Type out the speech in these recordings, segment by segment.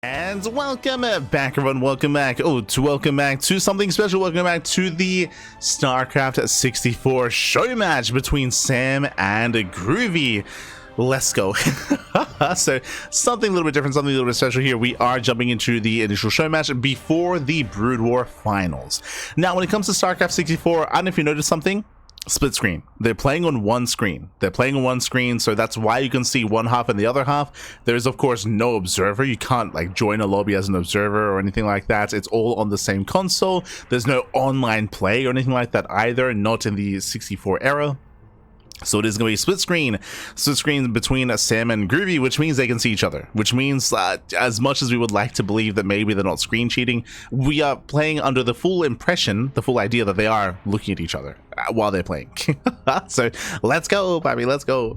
And welcome back, everyone. Welcome back to something special. Welcome back to the StarCraft 64 show match between Sam and Groovy. Let's go. So something a little bit different, something a little bit special here. We are jumping into the initial show match before the Brood War finals. Now, when it comes to StarCraft 64, I don't know if you noticed something. Split screen. They're playing on one screen. So that's why you can see one half and the other half. There's of course no observer. You can't like join a lobby as an observer or anything like that. It's all on the same console. There's no online play or anything like that either, not in the 64 era. So it is going to be split screen between Sam and Groovy, which means they can see each other, which means as much as we would like to believe that maybe they're not screen cheating, we are playing under the full impression, the full idea that they are looking at each other while they're playing. So let's go, baby, let's go.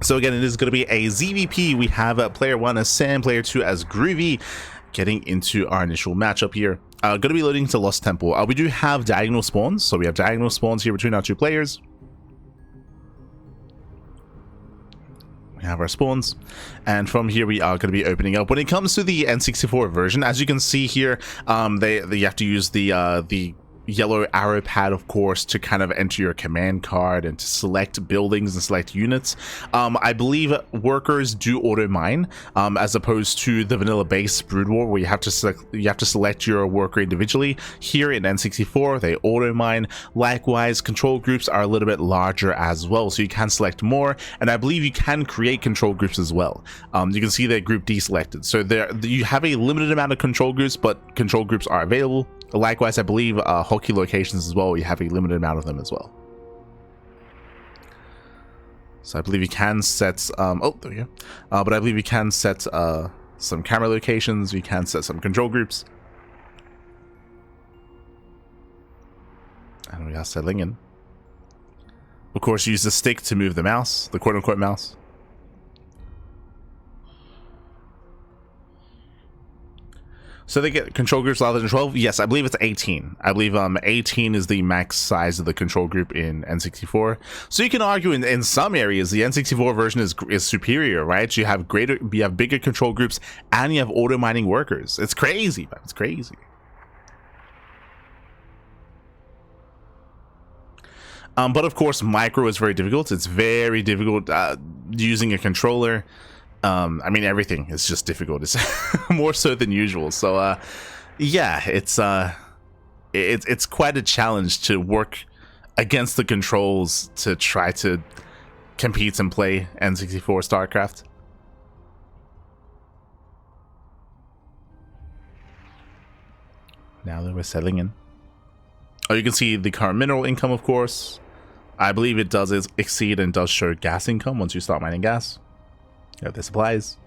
So again, it is going to be a ZvP. We have player 1 as Sam, player 2 as Groovy, getting into our initial matchup here. Going to be loading to Lost Temple. We do have diagonal spawns, so we have diagonal spawns here between our two players. We have our spawns, and from here we are going to be opening up. When it comes to the N64 version, as you can see here, you have to use the yellow arrow pad, of course, to kind of enter your command card and to select buildings and select units. I believe workers do auto mine, as opposed to the vanilla base Brood War where you have to select your worker individually. Here in N64 they auto mine. Likewise, control groups are a little bit larger as well, so you can select more, and I believe you can create control groups as well. You can see they're group deselected, so you have a limited amount of control groups, but control groups are available. Likewise, I believe hotkey locations as well, you have a limited amount of them as well. So I believe you can set oh, there we go. But I believe you can set some camera locations, you can set some control groups. And we are settling in. Of course, use the stick to move the mouse, the quote-unquote mouse. So they get control groups larger than 12? Yes, I believe it's 18. I believe 18 is the max size of the control group in N64. So you can argue in some areas the N64 version is superior, right? You have bigger control groups and you have auto mining workers. It's crazy, man. It's crazy. But of course, micro is very difficult. It's very difficult using a controller. I mean, everything is just difficult. It's more so than usual. So yeah, it's quite a challenge to work against the controls to try to compete and play N64 StarCraft. Now that we're settling in. Oh, you can see the current mineral income, of course. I believe it does exceed and does show gas income once you start mining gas. You have the supplies.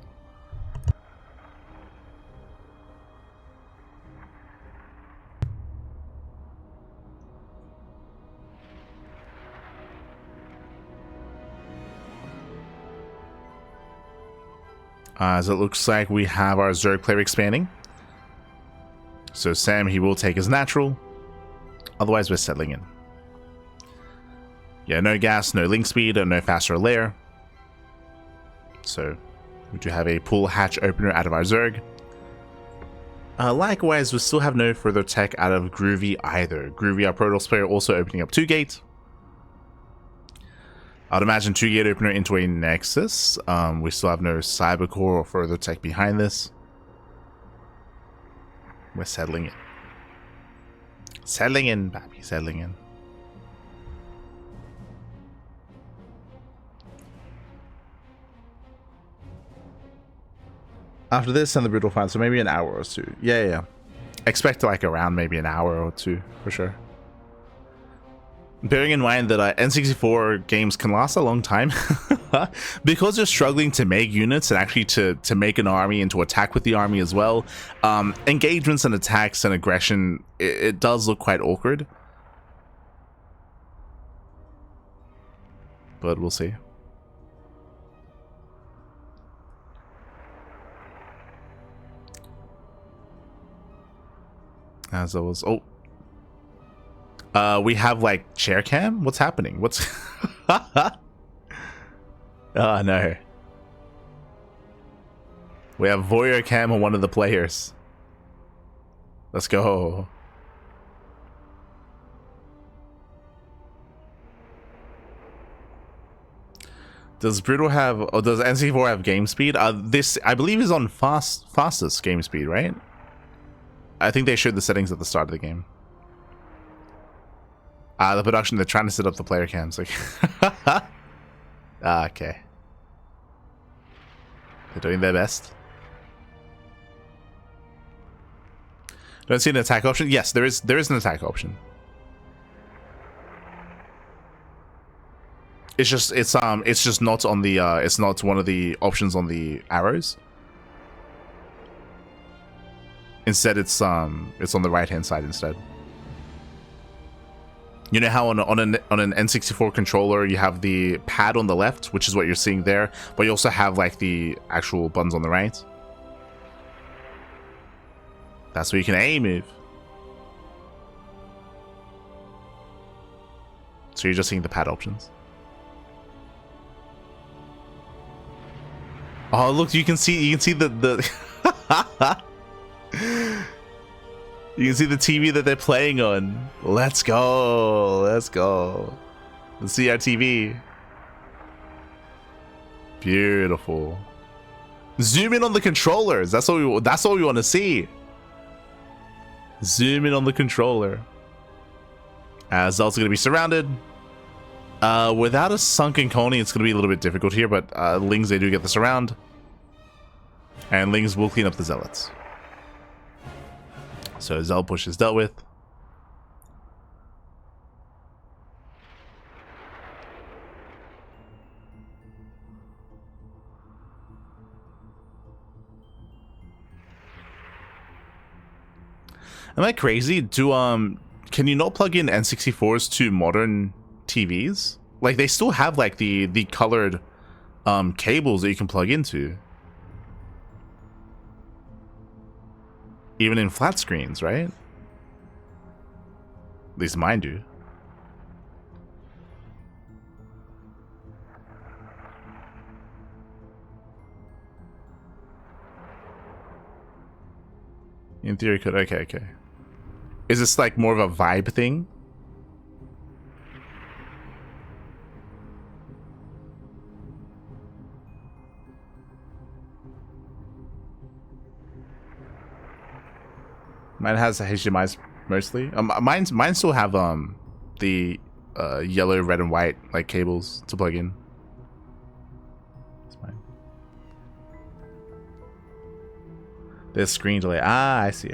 As it looks like we have our Zerg player expanding. So Sam, he will take his natural. Otherwise, we're settling in. Yeah, no gas, no link speed, and no faster layer. So we do have a pull hatch opener out of our Zerg. Likewise, we still have no further tech out of Groovy either. Groovy, our Protoss player, also opening up 2 gate. I'd imagine 2 gate opener into a Nexus. We still have no Cybercore or further tech behind this. We're settling in. Settling in, baby, settling in. After this and the brutal fight, so maybe an hour or 2. Yeah. Expect like around maybe an hour or 2 for sure. Bearing in mind that N64 games can last a long time because you're struggling to make units and actually to make an army and to attack with the army as well. Engagements and attacks and aggression, it does look quite awkward. But we'll see. As I was, we have like chair cam. What's happening? What's? Oh no. We have Voyeur Cam on one of the players. Let's go. Does Brutal have, or does NC4 have game speed? This, I believe, is on fastest game speed, right? I think they showed the settings at the start of the game. The production, they're trying to set up the player cams. Like, okay. They're doing their best. Don't see an attack option? Yes, there is an attack option. It's just not on the it's not one of the options on the arrows. Instead it's on the right hand side instead. You know how on an N64 controller you have the pad on the left, which is what you're seeing there, but you also have like the actual buttons on the right. That's where you can A move. So you're just seeing the pad options. Oh look, you can see the you can see the TV that they're playing on. Let's go. Let's go. The CRTV. Beautiful. Zoom in on the controllers. That's all we want to see. Zoom in on the controller. Zelt's going to be surrounded. Without a sunken colony, it's going to be a little bit difficult here, but Lings, they do get the surround. And Lings will clean up the Zealots. So Zelt push is dealt with. Am I crazy? Can you not plug in N64s to modern TVs? Like, they still have like the colored cables that you can plug into. Even in flat screens, right? At least mine do. In theory, could. Okay. Is this like more of a vibe thing? Mine has HDMI's mostly. Mine still have the yellow, red, and white like cables to plug in. It's fine. There's screen delay. Ah, I see.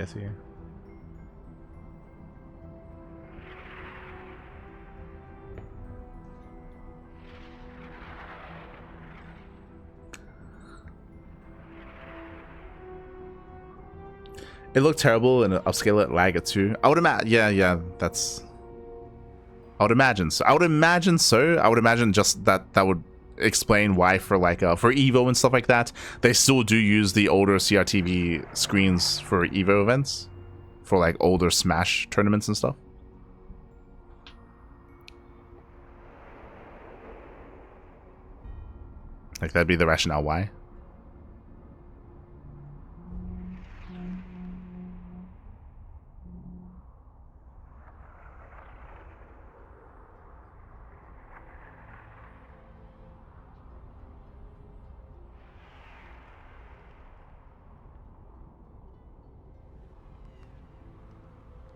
It looked terrible and upscale it, lag it too. I would imagine, yeah, that's. I would imagine so. I would imagine just that would explain why for like for Evo and stuff like that, they still do use the older CRTV screens for Evo events, for like older Smash tournaments and stuff. Like that'd be the rationale why.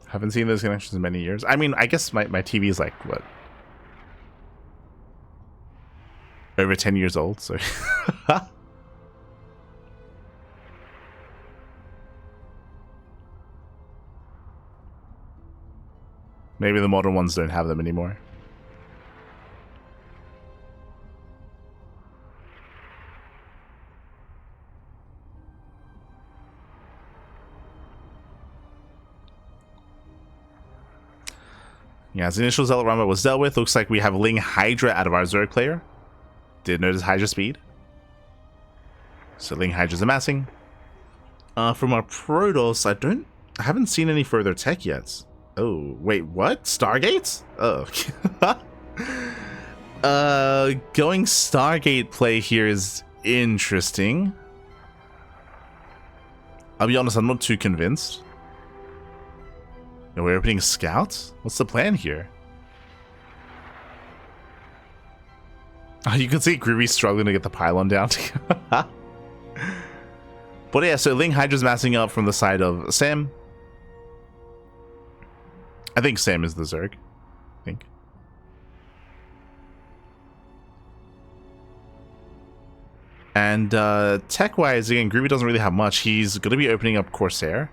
Haven't seen those connections in many years. I mean, I guess my TV is like, what? Over 10 years old, so. Maybe the modern ones don't have them anymore. Yeah, as the initial Zealot Rumble was dealt with, looks like we have Ling Hydra out of our Zerg player. Did notice Hydra speed. So Ling Hydra's amassing. From our Protoss, I haven't seen any further tech yet. Oh, wait, what? Stargates? Oh. Going Stargate play here is interesting. I'll be honest, I'm not too convinced. We're opening scouts? What's the plan here? You can see Groovy struggling to get the pylon down. But yeah, so Ling Hydra's massing up from the side of Sam. I think Sam is the Zerg. I think. And tech-wise, again, Groovy doesn't really have much. He's going to be opening up Corsair.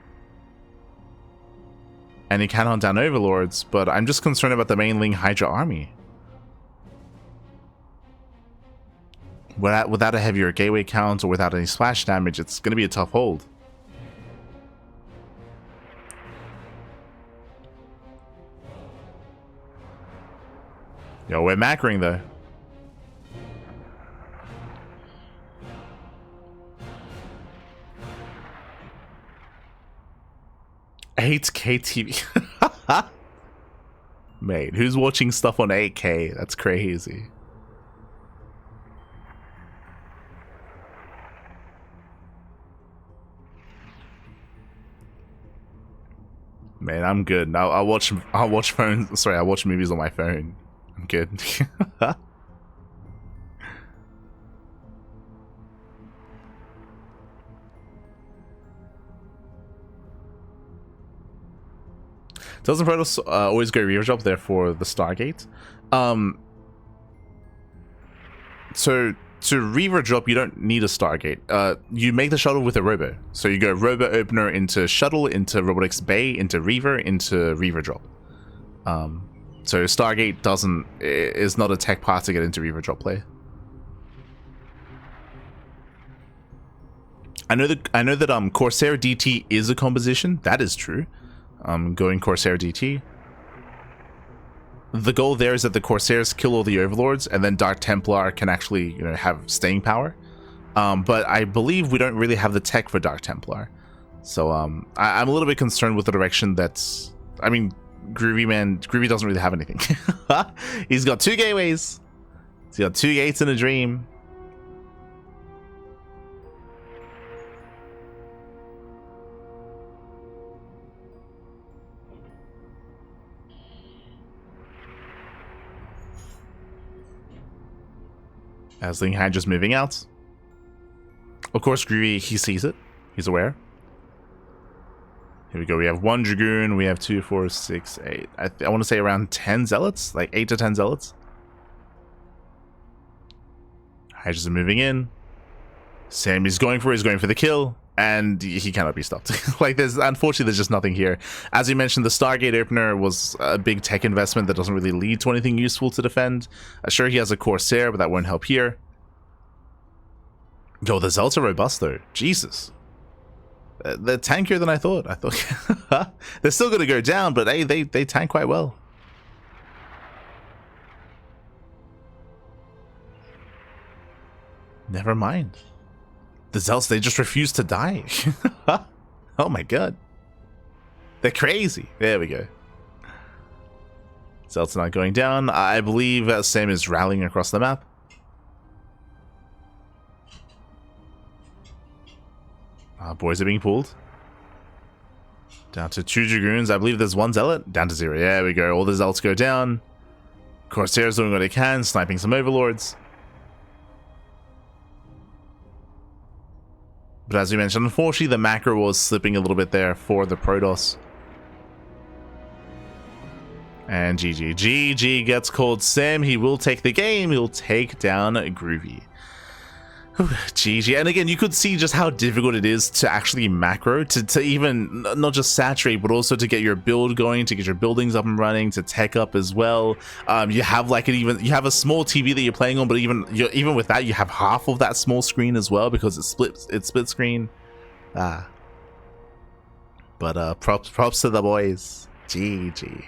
And he can hunt down Overlords, but I'm just concerned about the main Ling Hydra army. Without a heavier gateway count or without any splash damage, it's going to be a tough hold. Yo, we're macroing though. $8K TV. Mate, who's watching stuff on 8K? That's crazy. Man, I'm good. I'll watch phones. Sorry, I'll watch movies on my phone. I'm good. Doesn't Protoss always go rear drop there for the Stargate? So to reaver drop, you don't need a Stargate. You make the shuttle with a robo. So you go robo opener into shuttle, into robotics bay, into reaver drop. So Stargate is not a tech part to get into reaver drop play. I know that Corsair DT is a composition. That is true. Going Corsair DT. The goal there is that the Corsairs kill all the Overlords, and then Dark Templar can actually, have staying power. But I believe we don't really have the tech for Dark Templar. So I'm a little bit concerned with the direction that's... I mean, Groovy doesn't really have anything. He's got 2 gateways. He's got 2 gates in a dream. As Ling Han just moving out. Of course, Groovy, he sees it. He's aware. Here we go. We have 1 Dragoon. We have 2, 4, 6, 8. I want to say around 10 Zealots. Like 8 to 10 Zealots. Hydra's moving in. Sam is going for the kill. And he cannot be stopped. Unfortunately, there's just nothing here. As you mentioned, the Stargate opener was a big tech investment that doesn't really lead to anything useful to defend. Sure, he has a Corsair, but that won't help here. Yo, the Zealots are robust, though. Jesus. They're tankier than I thought. They're still going to go down, but hey, they tank quite well. Never mind. The Zealots, they just refuse to die. Oh my god. They're crazy. There we go. Zealots not going down. I believe Sam is rallying across the map. Boys are being pulled. Down to 2 Dragoons. I believe there's 1 Zealot. Down to 0. There we go. All the Zealots go down. Corsairs doing what they can, sniping some Overlords. But as we mentioned, unfortunately, the macro was slipping a little bit there for the Protoss. And GG. GG gets called. Sam, he will take the game. He'll take down Groovy. GG. And again, you could see just how difficult it is to actually macro, to even not just saturate, but also to get your build going, to get your buildings up and running, to tech up as well. You have you have a small TV that you're playing on, but even with that, you have half of that small screen as well because it's split screen. But props to the boys. GG.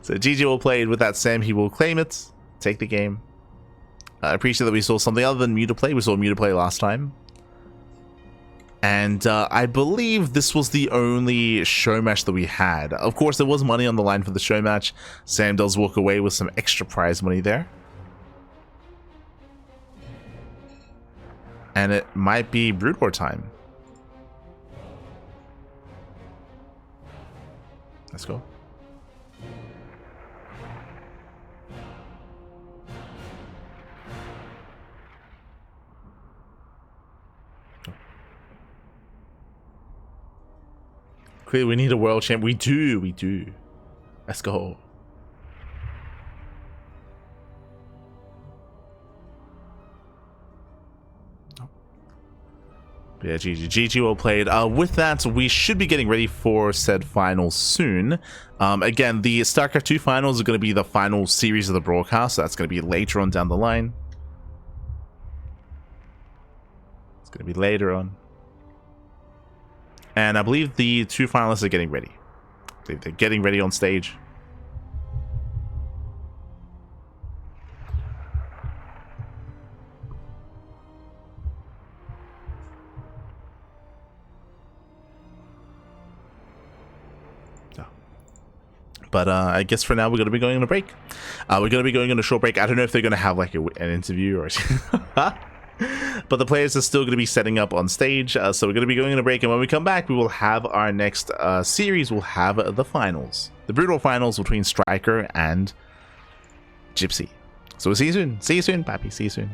So GG will play with that Sam. He will claim it, take the game. I appreciate that we saw something other than Mutaplay. We saw Mutaplay last time. And I believe this was the only show match that we had. Of course, there was money on the line for the show match. Sam does walk away with some extra prize money there. And it might be Brood War time. Let's go. Clearly, we need a world champ. We do. Let's go. Yeah, GG well played. With that, we should be getting ready for said finals soon. Again, the StarCraft 2 finals are going to be the final series of the broadcast, so that's going to be later on down the line. It's going to be later on. And I believe the 2 finalists are getting ready. They're getting ready on stage. But I guess for now we're going to be going on a break. We're going to be going on a short break. I don't know if they're going to have like an interview or but the players are still going to be setting up on stage. So we're going to be going on a break. And when we come back, we will have our next series. We'll have the finals. The brutal finals between Striker and Gypsy. So we'll see you soon. See you soon, Pappy. See you soon.